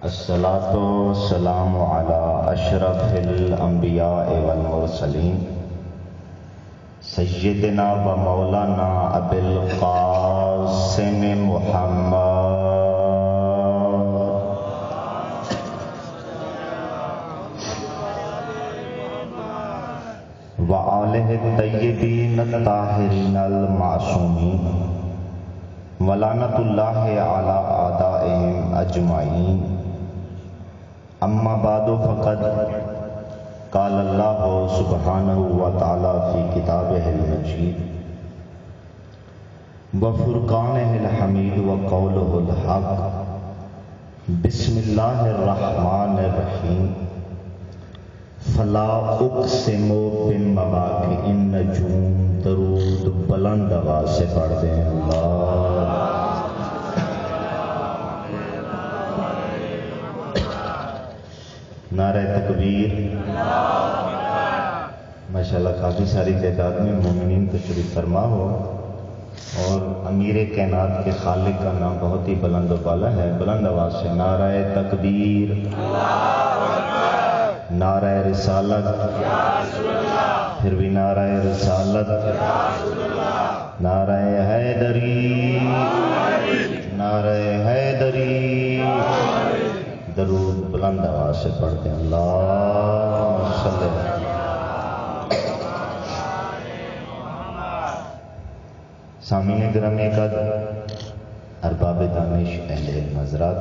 الصلاۃ والسلام علی اشرف الانبیاء والمرسلین سیدنا و مولانا ابی القاسم محمد وآلہ الطیبین الطاہرین المعصومین ولعنۃ اللہ علی اعدائہم اجمعین. اما بعد فقد قال اللہ سبحانہ وتعالی فی کتابہ المجید وفرقانہ الحمید وقولہ الحق. بسم اللہ الرحمن الرحیم. فلا اقسم بمواقع النجوم. درود بلند آواز سے پڑھ دیں. اللہ نعرہ تکبیر. ماشاءاللہ کافی ساری تعداد میں مومنین تشریف فرما ہو اور امیر کائنات کے خالق کا نام بہت ہی بلند و بالا ہے. بلند آواز سے نعرہ تکبیر، نعرہ رسالت، پھر بھی نعرہ رسالت، نعرہ حیدری، نعرہ حیدری. درود بلند آواز سے پڑھتے ہیں. اللہم صلی اللہ. سامعین گرامی قدر، ارباب دانش، اہل علم حضرات،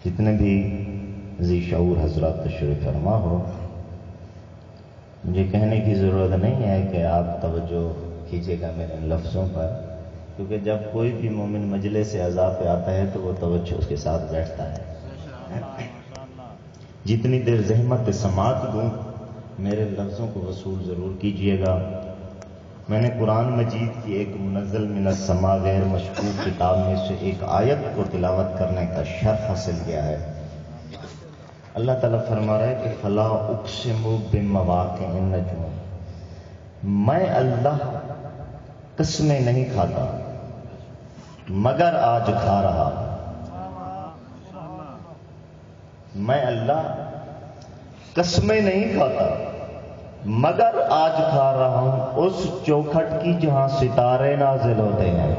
جتنے بھی ذی شعور حضرات تشریف فرما ہو، مجھے کہنے کی ضرورت نہیں ہے کہ آپ توجہ کیجیے گا میرے لفظوں پر، کیونکہ جب کوئی بھی مومن مجلس اعزاء پہ آتا ہے تو وہ توجہ اس کے ساتھ بیٹھتا ہے. جتنی دیر زحمت سماعت دوں میرے لفظوں کو وصول ضرور کیجیے گا. میں نے قرآن مجید کی ایک منزل من السماء غیر مشکوک کتاب میں سے ایک آیت کو تلاوت کرنے کا شرف حاصل کیا ہے. اللہ تعالیٰ فرما رہا ہے کہ فلا اقسم بمواقع النجوم. میں اللہ قسمیں نہیں کھاتا مگر آج کھا رہا. میں اللہ قسمیں نہیں کھاتا مگر آج کھا رہا ہوں اس چوکھٹ کی جہاں ستارے نازل ہوتے ہیں.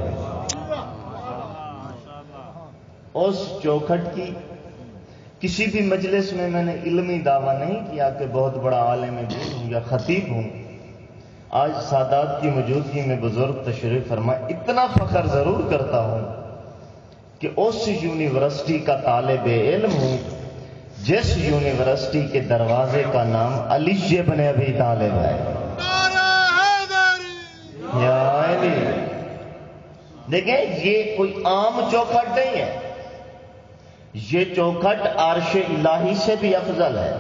اس چوکھٹ کی. کسی بھی مجلس میں نے علمی دعویٰ نہیں کیا کہ بہت بڑا عالم دین ہوں یا خطیب ہوں. آج سادات کی موجودگی میں بزرگ تشریف فرما اتنا فخر ضرور کرتا ہوں کہ اس یونیورسٹی کا طالب علم ہوں جس یونیورسٹی کے دروازے کا نام علی ابن ابی طالب ہے. دیکھیں یہ کوئی عام چوکھٹ نہیں ہے، یہ چوکھٹ عرش الہی سے بھی افضل ہے.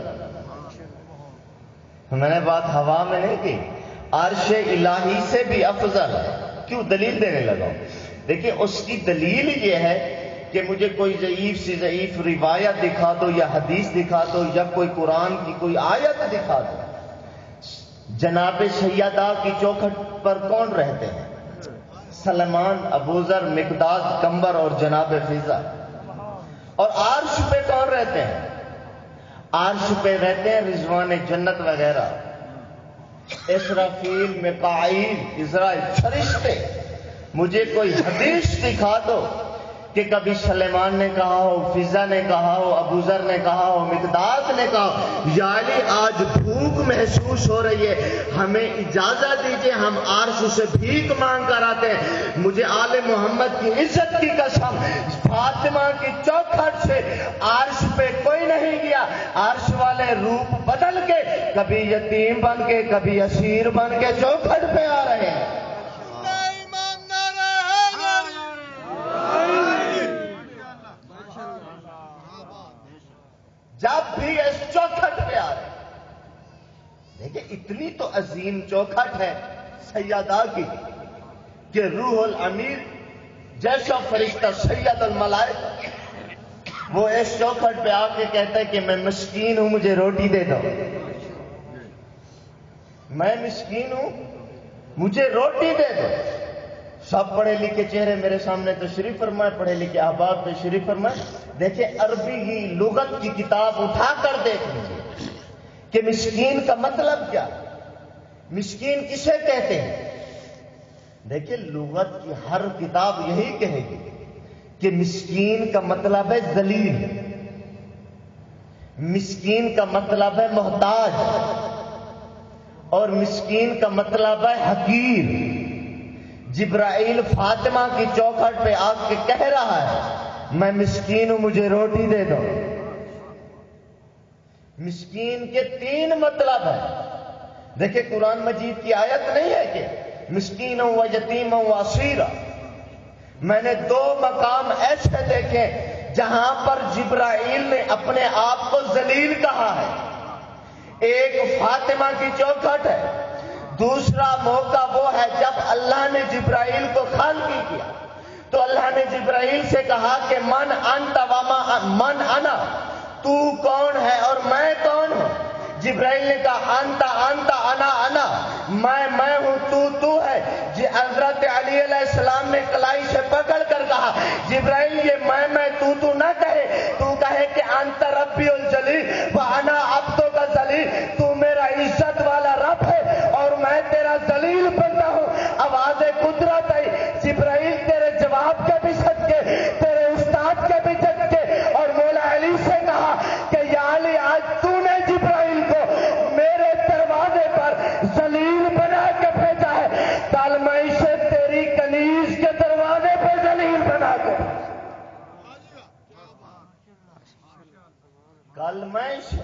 میں نے بات ہوا میں نہیں کی، عرش الہی سے بھی افضل ہے. کیوں دلیل دینے لگا؟ دیکھیں اس کی دلیل یہ ہے کہ مجھے کوئی ضعیف سی ضعیف روایت دکھا دو یا حدیث دکھا دو یا کوئی قرآن کی کوئی آیت دکھا دو. جناب سیدہ کی چوکھٹ پر کون رہتے ہیں؟ سلمان، ابوذر، مقداد، کمبر اور جناب فضا. اور عرش پہ کون رہتے ہیں؟ عرش پہ رہتے ہیں رضوان جنت وغیرہ، اسرافیل، میکائیل، اسرائیل، فرشتے. مجھے کوئی حدیث دکھا دو کہ کبھی سلیمان نے کہا ہو، فضا نے کہا ہو، ابوذر نے کہا ہو، مقداد نے کہا ہو یعنی آج بھوک محسوس ہو رہی ہے، ہمیں اجازت دیجئے ہم عرش سے بھیک مانگ کر آتے ہیں. مجھے آل محمد کی عزت کی قسم فاطمہ کی چوکھٹ سے عرش پہ کوئی نہیں گیا. عرش والے روپ بدل کے کبھی یتیم بن کے کبھی اسیر بن کے چوکھٹ پہ آ رہے ہیں. جب بھی اس چوکھٹ پہ آ رہے دیکھیں اتنی تو عظیم چوکھٹ ہے سیدہ کی کہ روح الامیر جیسا فرشتہ سید الملائکہ وہ اس چوکھٹ پہ آ کے کہتا ہے کہ میں مسکین ہوں، مجھے روٹی دے دو. میں مسکین ہوں، مجھے روٹی دے دو. سب پڑھے لکھے چہرے میرے سامنے تشریف فرمائے، پڑھے لکھے احباب تشریف فرمائے. دیکھیں عربی کی لغت کی کتاب اٹھا کر دیکھ لیجیے کہ مسکین کا مطلب کیا، مسکین کسے کہتے ہیں؟ دیکھیں لغت کی ہر کتاب یہی کہے گی کہ مسکین کا مطلب ہے ذلیل، مسکین کا مطلب ہے محتاج، اور مسکین کا مطلب ہے حقیر۔ جبرائیل فاطمہ کی چوکھٹ پہ آ کے کہہ رہا ہے میں مسکین ہوں، مجھے روٹی دے دو۔ مسکین کے 3 مطلب ہیں۔ دیکھیں قرآن مجید کی آیت نہیں ہے کہ مسکین و یتیم و اسیرا۔ میں نے 2 مقام ایسے دیکھے جہاں پر جبرائیل نے اپنے آپ کو ذلیل کہا ہے۔ ایک فاطمہ کی چوکھٹ ہے، دوسرا موقع وہ ہے جب اللہ نے جبرائیل کو خالقی کیا تو اللہ نے جبرائیل سے کہا کہ من انت وما من انا، تو کون ہے اور میں کون ہوں؟ جبرائیل نے کہا انت انت انا انا، میں ہوں تو ہے۔ حضرت علی علیہ السلام نے کلائی سے پکڑ کر کہا جبرائیل یہ میں تو نہ کہے، تو کہے کہ انت ربی الجلیل وانا عبدک الذلیل، تو میرا عزت والا رب ہے اور میں تیرا ذلیل بندہ ہوں۔ آواز قدرت آئی، جبرائیل تیرے جواب کے بھی صدقے، تیرے استاد کے بھی صدقے، اور مولا علی سے کہا کہ یا علی آج تو نے جبرائیل کو میرے دروازے پر ذلیل بنا کے بھیجا ہے، کل میں اسے تیری کنیز کے دروازے پہ ذلیل بنا کے، کل میں اسے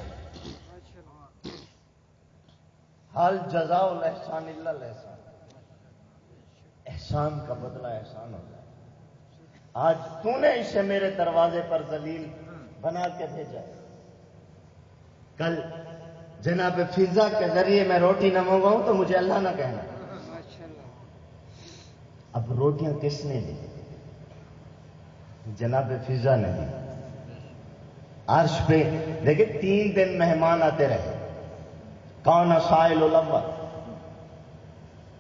حل جزاء الاحسان الا الاحسان، احسان کا بدلہ احسان ہوتا ہے۔ آج تو نے اسے میرے دروازے پر ذلیل بنا کے بھیجا ہے، کل جناب فضا کے ذریعے میں روٹی نہ منگواؤں تو مجھے اللہ نہ کہنا۔ اب روٹیاں کس نے دی؟ جناب فضا نے دی۔ عرش پہ دیکھیں 3 دن مہمان آتے رہے، کون سائل الاول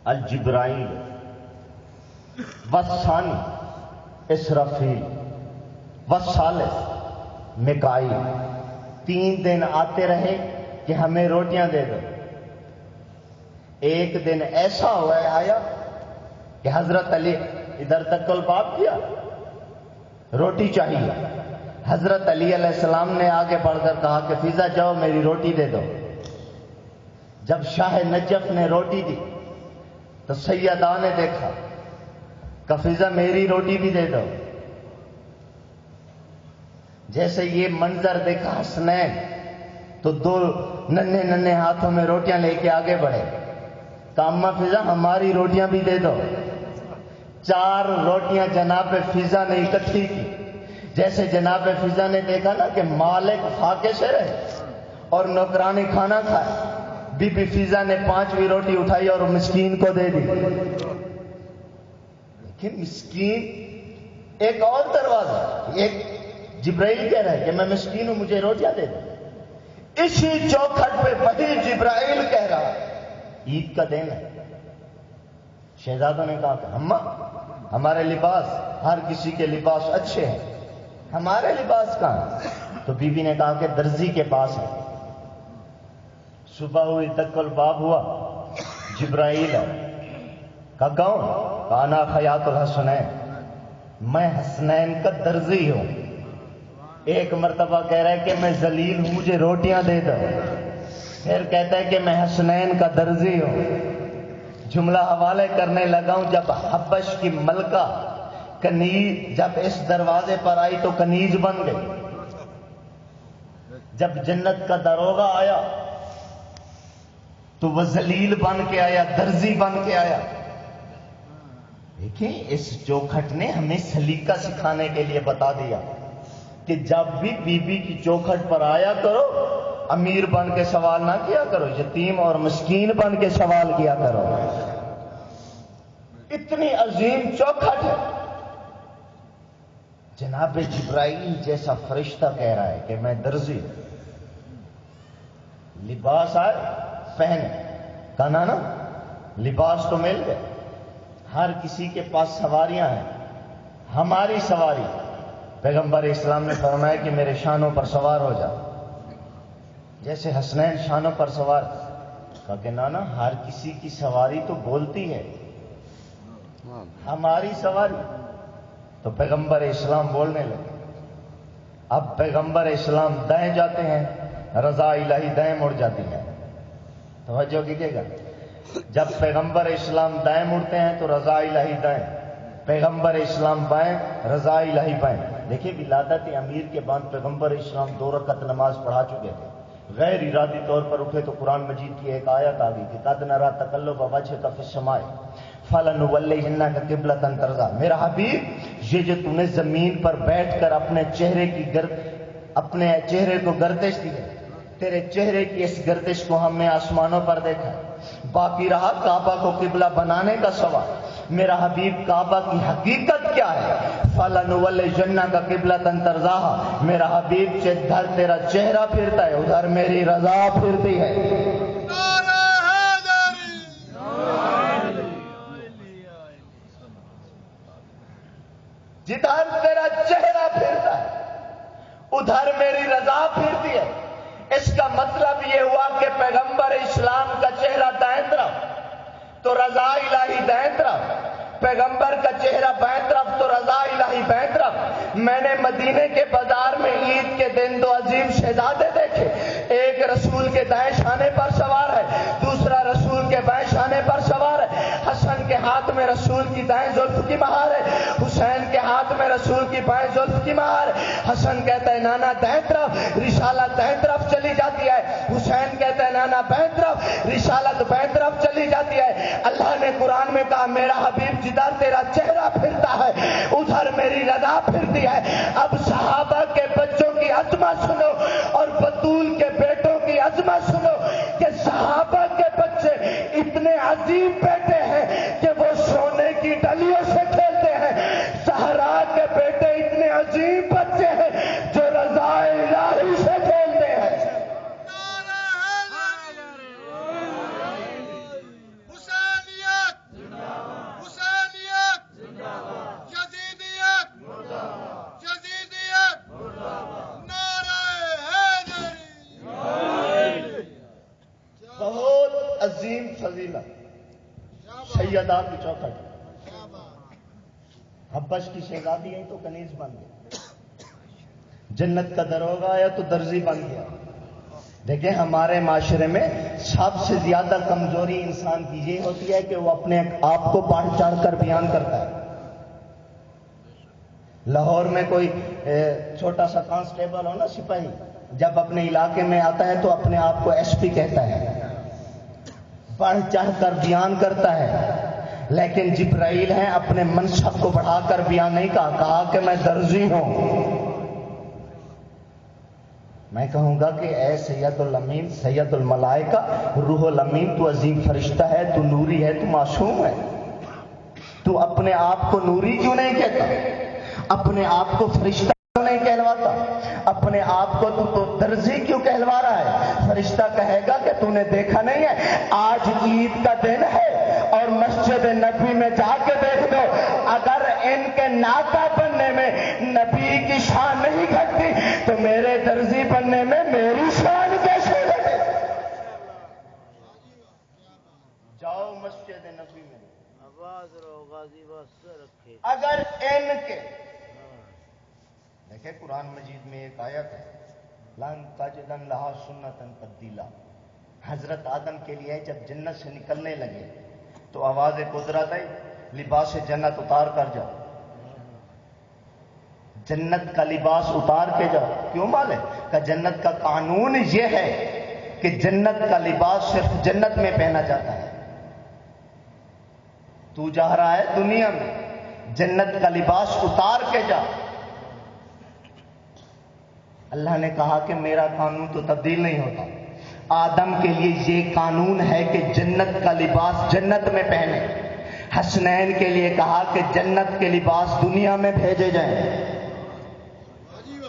الجبرائیل والثانی اسرافیل والثالث میکائیل، 3 دن آتے رہے کہ ہمیں روٹیاں دے دو۔ ایک دن ایسا ہوا ہے آیا کہ حضرت علی ادھر تک الباب کیا، روٹی چاہیے۔ حضرت علی علیہ السلام نے آگے بڑھ کر کہا کہ فضا جاؤ میری روٹی دے دو۔ جب شاہ نجف نے روٹی دی تو سیدہ نے دیکھا کہ فضا میری روٹی بھی دے دو۔ جیسے یہ منظر دیکھا حسنین تو 2 ننھے ہاتھوں میں روٹیاں لے کے آگے بڑھے، کہا اماں فضا ہماری روٹیاں بھی دے دو۔ 4 روٹیاں جناب فضا نے اکٹھی کی۔ جیسے جناب فضا نے دیکھا نا کہ مالک فاقے سے رہے اور نوکرانی کھانا کھائے، بی بی فضا نے 5ویں روٹی اٹھائی اور مسکین کو دے دی۔ لیکن مسکین ایک اور دروازہ، ایک جبرائیل کہہ رہا ہے کہ میں مسکین ہوں مجھے روٹیاں دے دو۔ اسی چوکھٹ پہ وہی جبرائیل کہہ رہا عید کا دن ہے۔ شہزادوں نے کہا کہ اماں ہمارے لباس، ہر کسی کے لباس اچھے ہیں، ہمارے لباس کہاں؟ تو بی بی نے کہا کہ درزی کے پاس ہے۔ صبح ہوئی تک الباب ہوا، جبرائیل ہے۔ کہا کون؟ کہا انا خیاط الحسنین، میں حسنین کا درزی ہوں۔ ایک مرتبہ کہہ رہا ہے کہ میں ذلیل ہوں مجھے روٹیاں دے دو، پھر کہتا ہے کہ میں حسنین کا درزی ہوں۔ جملہ حوالے کرنے لگا ہوں، جب حبش کی ملکہ کنیز جب اس دروازے پر آئی تو کنیز بن گئی، جب جنت کا داروغہ آیا تو وہ ذلیل بن کے آیا، درزی بن کے آیا۔ دیکھیں اس چوکھٹ نے ہمیں سلیقہ سکھانے کے لیے بتا دیا کہ جب بھی بی بی کی چوکھٹ پر آیا کرو امیر بن کے سوال نہ کیا کرو، یتیم اور مسکین بن کے سوال کیا کرو۔ اتنی عظیم چوکھٹ ہے۔ جناب جبرائیل جیسا فرشتہ کہہ رہا ہے کہ میں درزی ہوں، لباس آئے پہنے، کہنا نا لباس تو مل گئے، ہر کسی کے پاس سواریاں ہیں، ہماری سواری پیغمبر اسلام نے فرمایا کہ میرے شانوں پر سوار ہو جا. جیسے حسنین شانوں پر سوار. کہا کہ نانا ہر کسی کی سواری تو بولتی ہے، ہماری سواری. تو پیغمبر اسلام بولنے لگے. اب پیغمبر اسلام دائیں جاتے ہیں، رضا الہی دائیں مڑ جاتی ہے. توجہ کیجیے گا، جب پیغمبر اسلام دائیں مڑتے ہیں تو رضا الہی دائیں، پیغمبر اسلام بائیں، رضا الہی بائیں. دیکھیے ولادت امیر کے بعد پیغمبر اسلام 2 رکعت نماز پڑھا چکے تھے. غیر ارادی طور پر اٹھے تو قرآن مجید کی ایک آیت آ گئی کہ قد نرا تقلب وجهک فی السماء فلنولیہنک قبلۃ ترضیٰ. میرا حبیب یہ جو تم نے زمین پر بیٹھ کر اپنے چہرے کو گردش دی ہے، تیرے چہرے کی اس گردش کو ہم نے آسمانوں پر دیکھا. باقی رہا کعبہ کو قبلہ بنانے کا سوال. میرا حبیب کعبہ کی حقیقت کیا ہے؟ فَلَنُوَلِّيَنَّكَ قِبْلَةً تَرْضَاهَا. میرا حبیب جدھر تیرا چہرہ پھرتا ہے ادھر میری رضا پھرتی ہے. جدھر تیرا چہرہ پھرتا ہے ادھر میری رضا پھرتی ہے. اس کا مطلب یہ ہوا کہ پیغمبر اسلام کا چہرہ دائیں طرف تو رضا الہی دائیں طرف، پیغمبر کا چہرہ بائیں طرف تو رضا الہی بائیں طرف. میں نے مدینے کے بازار میں عید کے دن 2 عظیم شہزادے دیکھے. ایک رسول کے دائیں شانے پر سوار ہے، دوسرا رسول کے بائیں شانے پر سوار ہے. حسن کے ہاتھ میں رسول کی دائیں زلف کی مہار ہے، حسین کے ہاتھ میں رسول کی بائیں زلف کی مہار ہے. حسن کہتا ہے نانا دائیں طرف، رسالت دائیں طرف چلی جاتی ہے. حسین کہتا ہے نانا بائیں طرف، رسالت بائیں طرف چلی جاتی ہے. اللہ نے قرآن میں کہا میرا حبیب جدھر تیرا چہرہ پھرتا ہے ادھر میری رضا پھرتی ہے. اب صحابہ کے بچوں کی عظمت سنو اور بطول کے بیٹوں کی عظمت سنو کہ صحابہ کے بچے اتنے عظیم بیٹے ہیں کہ وہ سونے کی ڈلیوں سے کھیلتے ہیں. زہرا کے بیٹے اتنے عظیم بچے ہیں جو رضا الہی سے کھیلتے ہیں. بہت عظیم فضیلت سیدہ کی چوکھٹ. حبش کی شہزادی آئی تو کنیز بن گیا، جنت کا دروگا آیا تو درزی بن گیا. دیکھیں ہمارے معاشرے میں سب سے زیادہ کمزوری انسان کی یہ ہوتی ہے کہ وہ اپنے آپ کو بڑھ چڑھ کر بیان کرتا ہے. لاہور میں کوئی چھوٹا سا کانسٹیبل ہو نا، سپاہی، جب اپنے علاقے میں آتا ہے تو اپنے آپ کو ایس پی کہتا ہے، بڑھ چڑھ کر بیان کرتا ہے. لیکن جبرائیل ہیں اپنے منصب کو بڑھا کر بیان نہیں کہا کہ میں درزی ہوں. میں کہوں گا کہ اے سید الامین، سید الملائکہ، روح الامین، تو عظیم فرشتہ ہے، تو نوری ہے، تو معصوم ہے. تو اپنے آپ کو نوری کیوں نہیں کہتا؟ اپنے آپ کو فرشتہ کیوں نہیں کہلواتا؟ اپنے آپ کو تو درزی کیوں کہلوا رہا ہے؟ فرشتہ کہے گا کہ تو نے دیکھا نہیں ہے آج عید کا دن ہے اور مسجد نبوی میں جا کے دیکھ دو، اگر ان کے ناکا بننے میں نبی کی شان نہیں گھٹتی تو میرے درزی بننے میں میری شان کیسے گھٹے؟ جاؤ مسجد نبوی میں، آواز رو غازی بس رکھے. اگر ان کے دیکھیں قرآن مجید میں ایک آیت ہے لن تجدن لہا سنتن تبدیلا. حضرت آدم کے لیے جب جنت سے نکلنے لگے تو آواز قدرت آئی لباس جنت اتار کر جاؤ، جنت کا لباس اتار کے جاؤ. کیوں مالک کہ جنت کا قانون یہ ہے کہ جنت کا لباس صرف جنت میں پہنا جاتا ہے. تو جا رہا ہے دنیا میں، جنت کا لباس اتار کے جا. اللہ نے کہا کہ میرا قانون تو تبدیل نہیں ہوتا. آدم کے لیے یہ قانون ہے کہ جنت کا لباس جنت میں پہنے. حسنین کے لیے کہا کہ جنت کے لباس دنیا میں بھیجے جائیں.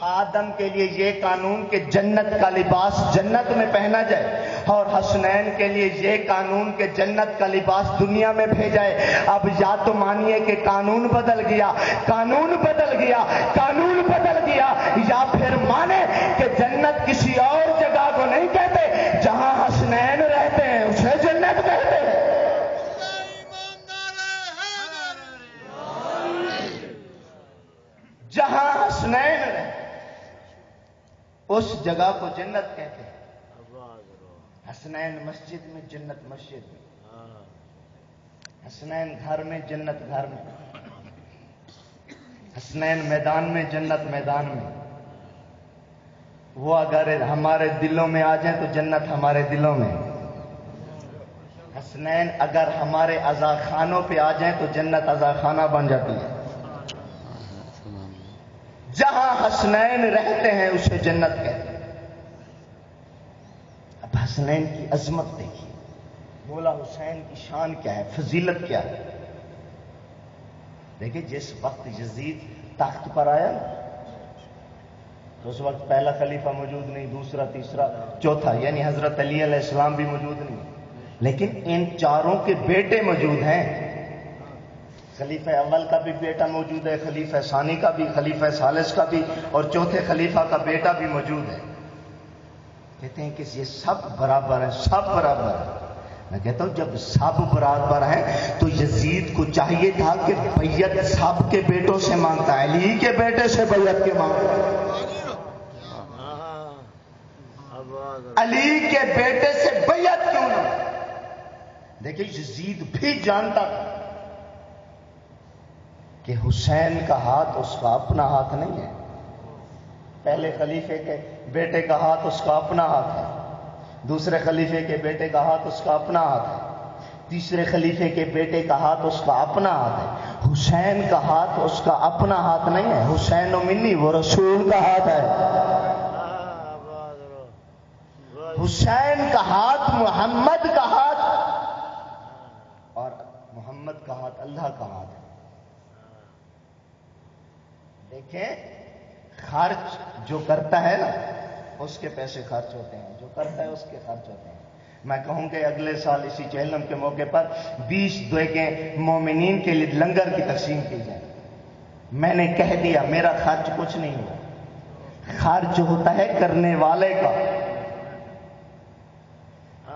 آدم کے لیے یہ قانون کہ جنت کا لباس جنت میں پہنا جائے. اور حسنین کے لیے یہ قانون کہ جنت کا لباس دنیا میں بھیجا ہے. اب یا تو مانیے کہ قانون بدل گیا، قانون بدل گیا، قانون بدل گیا، یا پھر مانے کہ جنت کسی اور جگہ کو نہیں کہتے، جہاں حسنین رہتے ہیں اسے جنت کہتے ہیں. جہاں حسنین رہتے اس جگہ کو جنت کہتے ہیں. حسنین مسجد میں، جنت مسجد میں. حسنین گھر میں، جنت گھر میں. حسنین میدان میں، جنت میدان میں. وہ اگر ہمارے دلوں میں آ جائیں تو جنت ہمارے دلوں میں. حسنین اگر ہمارے عزاخانوں پہ آ جائیں تو جنت عزاخانہ بن جاتی ہے. جہاں حسنین رہتے ہیں اسے جنت کہتے ہیں. اب حسنین کی عظمت دیکھیے، مولا حسین کی شان کیا ہے، فضیلت کیا ہے. دیکھیں جس وقت یزید تخت پر آیا تو اس وقت پہلا خلیفہ موجود نہیں، دوسرا، تیسرا، چوتھا، یعنی حضرت علی علیہ السلام بھی موجود نہیں، لیکن ان چاروں کے بیٹے موجود ہیں. خلیفہ اول کا بھی بیٹا موجود ہے، خلیفہ ثانی کا بھی، خلیفہ ثالث کا بھی، اور چوتھے خلیفہ کا بیٹا بھی موجود ہے. کہتے ہیں کہ یہ سب برابر ہیں، سب برابر ہیں. میں کہتا ہوں جب سب برابر ہیں تو یزید کو چاہیے تھا کہ بیعت سب کے بیٹوں سے مانگتا ہے، علی کے بیٹے سے بیعت کے مانگتا ہے. علی کے بیٹے سے بیعت کیوں نہ؟ دیکھیں یزید بھی جانتا تھا کہ حسین کا ہاتھ اس کا اپنا ہاتھ نہیں ہے. پہلے خلیفے کے بیٹے کا ہاتھ اس کا اپنا ہاتھ ہے، دوسرے خلیفے کے بیٹے کا ہاتھ اس کا اپنا ہاتھ ہے، تیسرے خلیفے کے بیٹے کا ہاتھ اس کا اپنا ہاتھ ہے. حسین کا ہاتھ اس کا اپنا ہاتھ نہیں ہے. حسین و منی وہ رسول کا ہاتھ ہے. حسین کا ہاتھ محمد کا ہاتھ، اور محمد کا ہاتھ اللہ کا ہاتھ ہے. دیکھیں خرچ جو کرتا ہے نا اس کے پیسے خرچ ہوتے ہیں، جو کرتا ہے اس کے خرچ ہوتے ہیں. میں کہوں کہ اگلے سال اسی چہلم کے موقع پر 20 دیگیں مومنین کے لیے لنگر کی تقسیم کی جائے. میں نے کہہ دیا میرا خرچ کچھ نہیں ہوا، خرچ ہوتا ہے کرنے والے کا،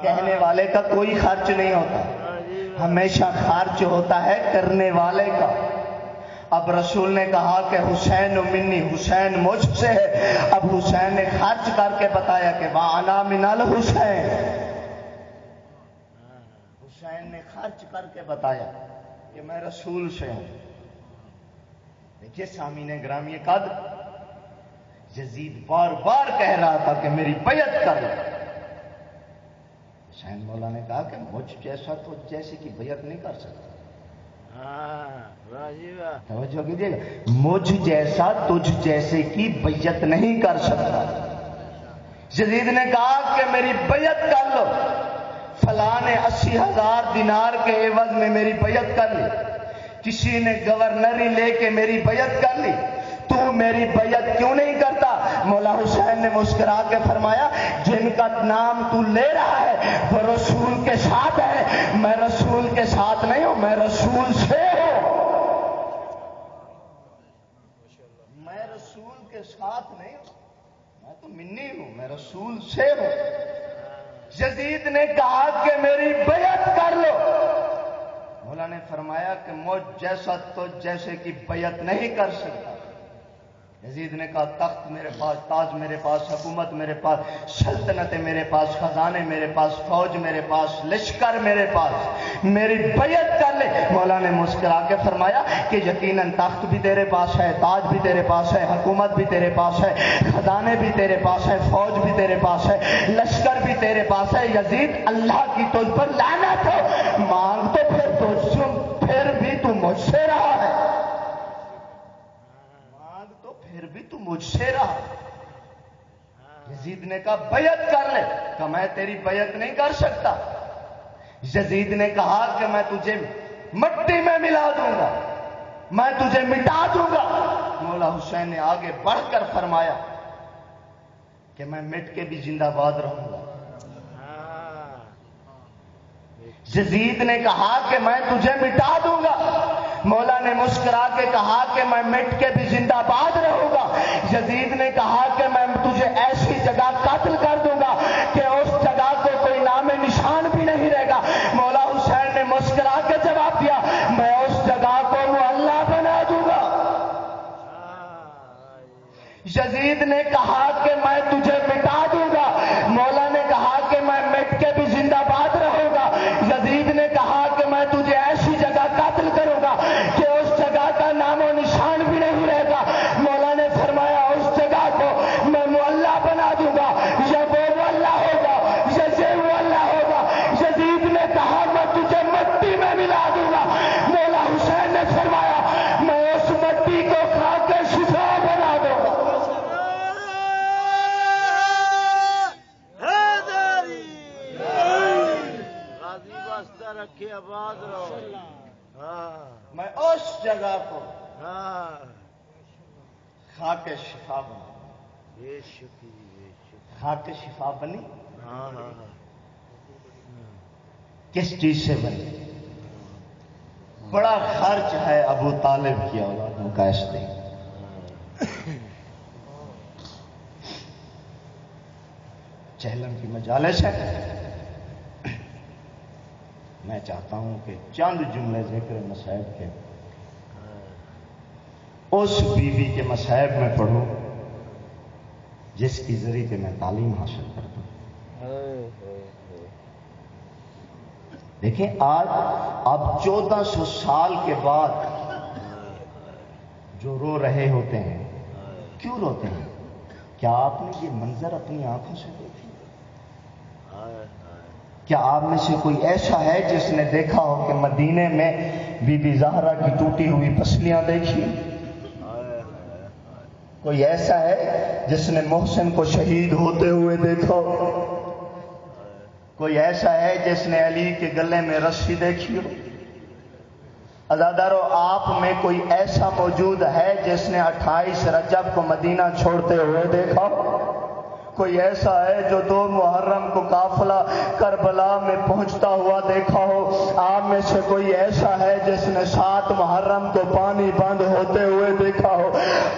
کہنے والے کا کوئی خرچ نہیں ہوتا، ہمیشہ خرچ ہوتا ہے کرنے والے کا. اب رسول نے کہا کہ حسین منی، حسین مجھ سے ہے. اب حسین نے خرچ کر کے بتایا کہ وَأَنَا مِنَ الْحُسَيْنِ. حسین نے خرچ کر کے بتایا کہ میں رسول سے ہوں. دیکھیے سامعین گرامی قدر، یزید بار بار کہہ رہا تھا کہ میری بیعت کر لو. حسین مولا نے کہا کہ مجھ جیسا تو جیسے کی بیعت نہیں کر سکتا. توجہ کیجیے گا، مجھ جیسا تجھ جیسے کی بیعت نہیں کر سکتا. یزید نے کہا کہ میری بیعت کر لو. فلاں نے 80,000 دینار کے عوض میں میری بیعت کر لی، کسی نے گورنری لے کے میری بیعت کر لی، تو میری بیعت کیوں نہیں کرتا؟ مولا حسین نے مسکرا کے فرمایا جن کا نام تو لے رہا ہے وہ رسول کے ساتھ ہے، میں رسول کے ساتھ نہیں ہوں، میں رسول سے ہوں. میں رسول کے ساتھ نہیں ہوں، میں تو منی ہوں، میں رسول سے ہوں. یزید نے کہا کہ میری بیعت کر لو. مولا نے فرمایا کہ مجھ جیسا تو جیسے کی بیعت نہیں کر سکتا. یزید نے کہا تخت میرے پاس، تاج میرے پاس، حکومت میرے پاس، سلطنت میرے پاس، خزانے میرے پاس، فوج میرے پاس، لشکر میرے پاس، میری بیعت کر لے. مولا نے مسکرا کے فرمایا کہ یقیناً تخت بھی تیرے پاس ہے، تاج بھی تیرے پاس ہے، حکومت بھی تیرے پاس ہے، خزانے بھی تیرے پاس ہے، فوج بھی تیرے پاس ہے، لشکر بھی تیرے پاس ہے. یزید اللہ کی تجھ پر لعنت ہو، مانگ تو پھر بھی تو مجھ سے رہا ہے، پھر بھی تو مجھ سے رہا. یزید نے کہا بیعت کر لے. کہ میں تیری بیعت نہیں کر سکتا. یزید نے کہا کہ میں تجھے مٹی میں ملا دوں گا، میں تجھے مٹا دوں گا. مولا حسین نے آگے بڑھ کر فرمایا کہ میں مٹ کے بھی زندہ باد رہوں گا. یزید نے کہا کہ میں تجھے مٹا دوں گا، مولا نے مسکرا کے کہا کہ میں مٹ کے بھی زندہ باد رہوں گا۔ یزید نے کہا کہ میں تجھے ایسی جگہ قتل کر دوں گا کہ اس جگہ کو کوئی نام نشان بھی نہیں رہے گا۔ مولا حسین نے مسکرا کے جواب دیا، میں اس جگہ کو معلیٰ بنا دوں گا۔ یزید نے کہا کہ میں تجھے مٹا دوں گا، مولا نے کہا کہ میں مٹ کے بھی زندہ باد رہوں گا۔ یزید نے کہا کہ میں تجھے ایسی جگہ قتل کروں گا کہ اس جگہ کا نام و نشان بھی نہیں رہے گا۔ مولا نے فرمایا اس جگہ کو میں معلیٰ بنا دوں گا، یا وہ معلیٰ ہوگا یا یہ معلیٰ ہوگا۔ یزید نے کہا میں تجھے مٹی میں ملا دوں گا، مولا حسین نے فرمایا میں اس مٹی کو کھا کے شفا بنا دوں گا۔ رکھے آباد رہو۔ میں اس جگہ کو ہاں کھا کے شفا بنا، بے شکری بے شکری۔ کھا کے شفا بنی ہاں ہاں ہاں کس چیز سے بنی؟ بڑا خرچ ہے ابو طالب کی اولادوں کا اس دن۔ چہلم کی مجالس ہے، میں چاہتا ہوں کہ چند جملے ذکر مصائب کے اس بیوی کے مصائب میں پڑھوں جس کی ذریعے سے میں تعلیم حاصل کرتا ہوں۔ دیکھیں آج اب 1400 سال کے بعد جو رو رہے ہوتے ہیں، کیوں روتے ہیں؟ کیا آپ نے یہ منظر اپنی آنکھوں سے دیکھی؟ کیا آپ میں سے کوئی ایسا ہے جس نے دیکھا ہو کہ مدینے میں بی بی زہرا کی ٹوٹی ہوئی پسلیاں دیکھی؟ کوئی ایسا ہے جس نے محسن کو شہید ہوتے ہوئے دیکھا ہو؟ کوئی ایسا ہے جس نے علی کے گلے میں رسی دیکھی ہو؟ عزادارو، آپ میں کوئی ایسا موجود ہے جس نے 28 رجب کو مدینہ چھوڑتے ہوئے دیکھا ہو؟ کوئی ایسا ہے جو 2 محرم کو قافلہ کربلا میں پہنچتا ہوا دیکھا ہو؟ آپ میں سے کوئی ایسا ہے جس نے 7 محرم کو پانی بند ہوتے ہوئے دیکھا ہو؟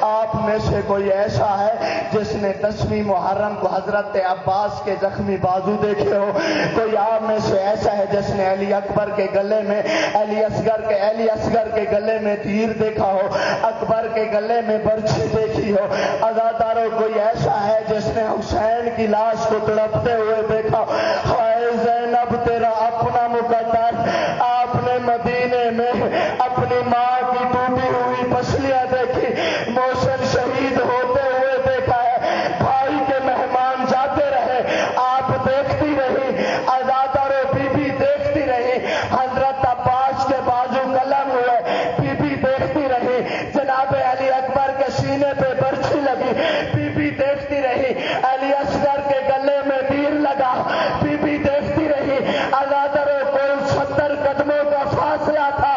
آپ میں سے کوئی ایسا ہے جس نے 10ویں محرم کو حضرت عباس کے زخمی بازو دیکھے ہو؟ کوئی آپ میں سے ایسا ہے جس نے علی اکبر کے گلے میں علی اصغر کے گلے میں تیر دیکھا ہو، اکبر کے گلے میں برچھی دیکھی ہو؟ عزادارو، کوئی ایسا ہے جس نے حسین کی لاش کو تڑپتے ہوئے دیکھا؟ ہائے زینب تیرا اپنا مقدر، آپ نے مدینے میں اپنی ماں کی ٹوٹی ہوئی پسلیاں دیکھی، محسن شہید ہوتے ہوئے دیکھا ہے، بھائی کے مہمان جاتے رہے، آپ دیکھتی رہی، عزادارو بی بی دیکھتی رہی، حضرت عباس کے بازو قلم ہوئے، بی بی دیکھتی رہی، جناب علی اکبر کے سینے پہ برچھی لگی، بی بی دیکھتی رہی، علی اصغر کے گلے میں تیر لگا، بی بی دیکھتی رہی، عزادارو کوئی 70 قدموں کا فاصلہ تھا،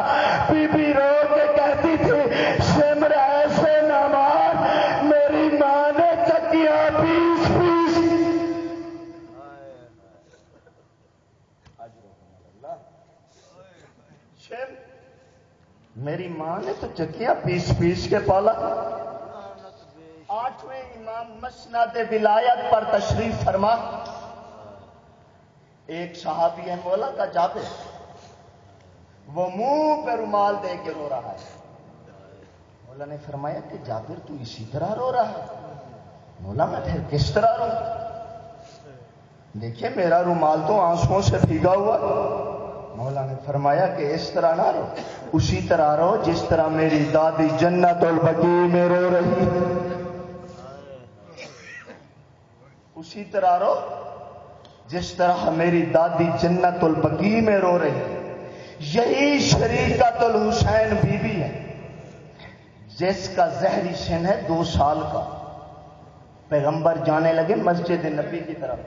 بی بی رو کے کہتی تھی سمر ایسے نہ مار، میری ماں نے چکیاں پیس میری ماں نے تو چکیاں پیس کے پالا۔ 8ویں امام مسند ولایت پر تشریف فرما، ایک صحابی ہے مولا کا جابر، وہ منہ پہ رومال دے کے رو رہا ہے۔ مولا نے فرمایا کہ جابر تو اسی طرح رو رہا ہے؟ مولا میں پھر کس طرح رو؟ دیکھیے میرا رومال تو آنسوؤں سے بھیگا ہوا۔ مولا نے فرمایا کہ اس طرح نہ رو، اسی طرح رو جس طرح میری دادی جنت البقیع میں رو رہی، اسی طرح رو جس طرح میری دادی جنت البقیع میں رو رہی۔ یہی شریکت الحسین بی بی ہے جس کا زہری سن ہے 2 سال کا۔ پیغمبر جانے لگے مسجد نبی کی طرف،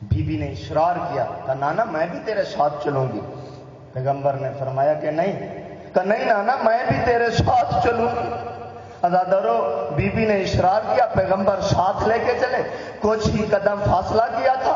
بی بی نے اصرار کیا، کہا نانا میں بھی تیرے ساتھ چلوں گی۔ پیغمبر نے فرمایا کہ نہیں، کہا نہیں نانا میں بھی تیرے ساتھ چلوں گی۔ عزادارو، بی بی نے اصرار کیا، پیغمبر ساتھ لے کے چلے، کچھ ہی قدم فاصلہ کیا تھا،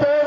2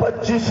25